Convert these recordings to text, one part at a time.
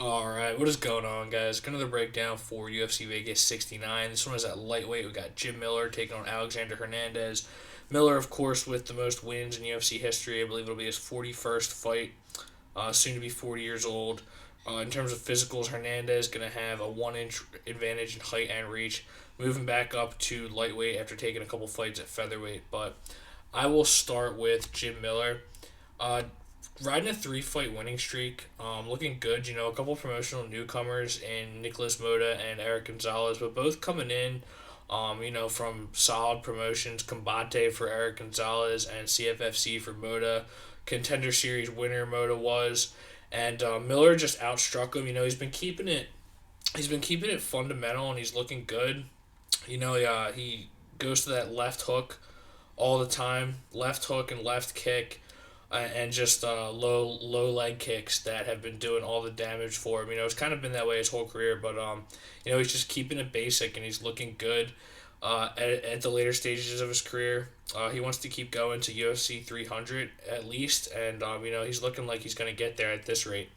Alright, what is going on, guys? Another breakdown for UFC Vegas 69. This one is at lightweight. We got Jim Miller taking on Alexander Hernandez. Miller, of course, with the most wins in UFC history. I believe it'll be his 41st fight, soon to be 40 years old. In terms of physicals, Hernandez going to have a 1 inch advantage in height and reach, moving back up to lightweight after taking a couple fights at featherweight. But I will start with Jim Miller. Uh, Riding a 3 fight winning streak, looking good. A couple promotional newcomers in Nicholas Moda and Eric Gonzalez, but both coming in, from solid promotions. Combate for Eric Gonzalez and CFFC for Moda. Contender Series winner Moda was, and Miller just outstruck him. He's been keeping it. He's been keeping it fundamental, and he's looking good. He goes to that left hook all the time, left hook and left kick, and just low leg kicks that have been doing all the damage for him. It's kind of been that way his whole career, but he's just keeping it basic and he's looking good. At the later stages of his career, he wants to keep going to UFC 300 at least, and he's looking like he's going to get there at this rate.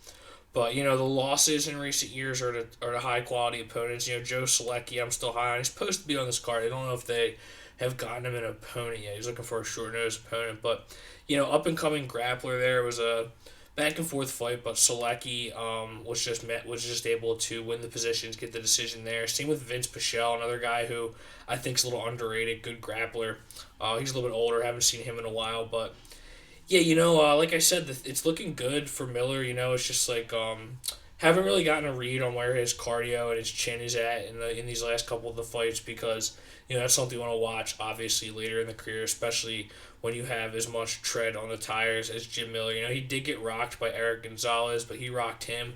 But the losses in recent years are to high quality opponents. Joe Selecki, I'm still high on. He's supposed to be on this card. I don't know if they have gotten him an opponent yet. He's looking for a short notice opponent, but up and coming grappler there. It was a back and forth fight, but Selecki was just able to win the positions, get the decision there. Same with Vince Pichel, another guy who I think is a little underrated, good grappler. He's a little bit older, haven't seen him in a while, but yeah, like I said, it's looking good for Miller. It's just like haven't really gotten a read on where his cardio and his chin is at in these last couple of the fights because that's something you want to watch obviously later in the career, especially when you have as much tread on the tires as Jim Miller. He did get rocked by Eric Gonzalez, but he rocked him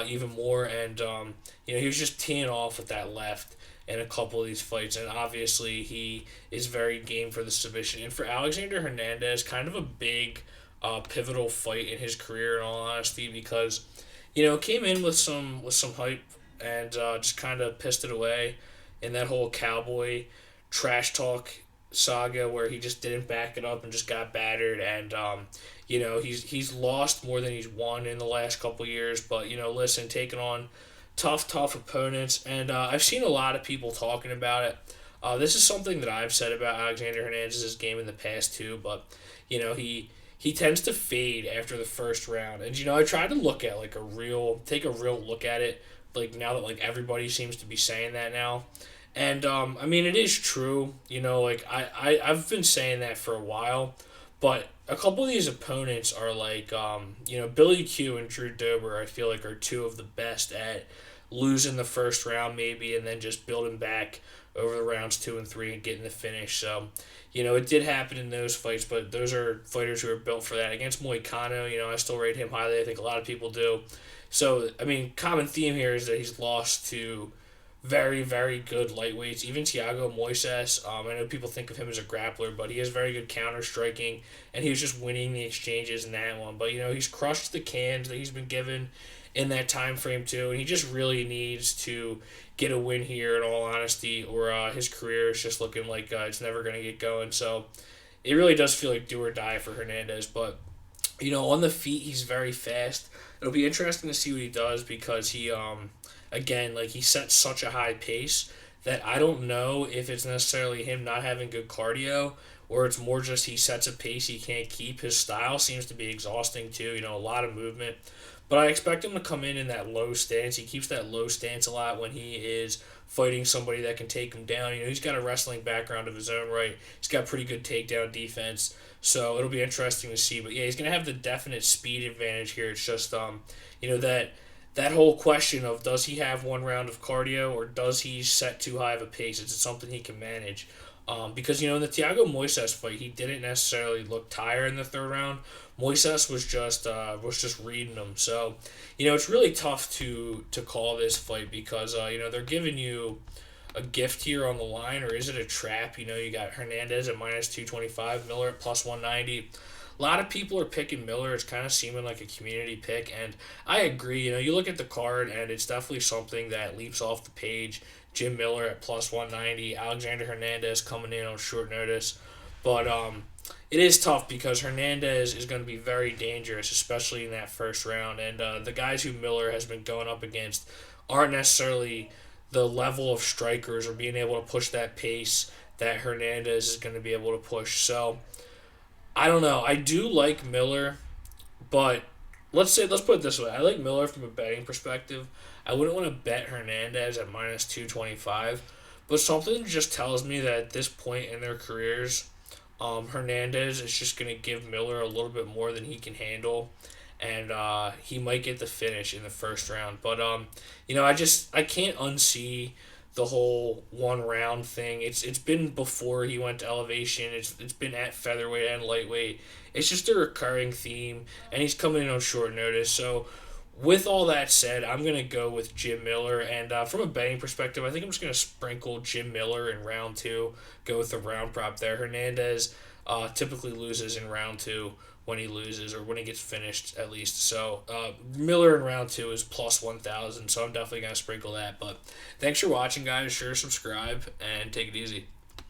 even more, and he was just teeing off with that left in a couple of these fights, and obviously he is very game for the submission. And for Alexander Hernandez, kind of a big, pivotal fight in his career, in all honesty, because came in with some hype and just kind of pissed it away in that whole cowboy trash talk saga where he just didn't back it up and just got battered, and he's lost more than he's won in the last couple years. But listen, taking on tough opponents, and I've seen a lot of people talking about it. This is something that I've said about Alexander Hernandez's game in the past too, but he tends to fade after the first round, and I tried to look at take a real look at it, like now that everybody seems to be saying that now. And it is true. I've been saying that for a while, but a couple of these opponents are Billy Q and Drew Dober. I feel like are two of the best at losing the first round maybe, and then just building back over the rounds 2 and 3 and getting the finish. So, it did happen in those fights, but those are fighters who are built for that. Against Moicano, I still rate him highly. I think a lot of people do. So, common theme here is that he's lost to very, very good lightweights. Even Thiago Moises, I know people think of him as a grappler, but he has very good counter striking, and he was just winning the exchanges in that one. But, he's crushed the cans that he's been given in that time frame too, and he just really needs to get a win here, in all honesty, or his career is just looking like it's never going to get going. So it really does feel like do or die for Hernandez, but on the feet, he's very fast. It'll be interesting to see what he does because he, again, he sets such a high pace that I don't know if it's necessarily him not having good cardio or it's more just he sets a pace he can't keep. His style seems to be exhausting too, a lot of movement. But I expect him to come in that low stance. He keeps that low stance a lot when he is fighting somebody that can take him down. He's got a wrestling background of his own right. He's got pretty good takedown defense. So it'll be interesting to see. But yeah, he's going to have the definite speed advantage here. It's just, that whole question of does he have 1 round of cardio or does he set too high of a pace? Is it something he can manage? Because in the Thiago Moises fight, he didn't necessarily look tired in the third round. Moises was just reading him. So it's really tough to call this fight because they're giving you a gift here on the line, or is it a trap? You got Hernandez at -225, Miller at +190. A lot of people are picking Miller. It's kind of seeming like a community pick, and I agree. You look at the card, and it's definitely something that leaps off the page. Jim Miller at +190, Alexander Hernandez coming in on short notice. But It is tough because Hernandez is going to be very dangerous, especially in that first round. And the guys who Miller has been going up against aren't necessarily the level of strikers or being able to push that pace that Hernandez is going to be able to push. So I don't know. I do like Miller, but let's put it this way. I like Miller from a betting perspective. I wouldn't want to bet Hernandez at minus 225, but something just tells me that at this point in their careers, Hernandez is just going to give Miller a little bit more than he can handle, and he might get the finish in the first round. But I can't unsee the whole one round thing. It's been before he went to elevation. It's been at featherweight and lightweight. It's just a recurring theme, and he's coming in on short notice. So with all that said, I'm going to go with Jim Miller. And from a betting perspective, I think I'm just going to sprinkle Jim Miller in round two, go with the round prop there. Hernandez typically loses in round two when he loses or when he gets finished, at least. So Miller in round two is plus 1,000, so I'm definitely going to sprinkle that. But thanks for watching, guys. Sure, subscribe, and take it easy.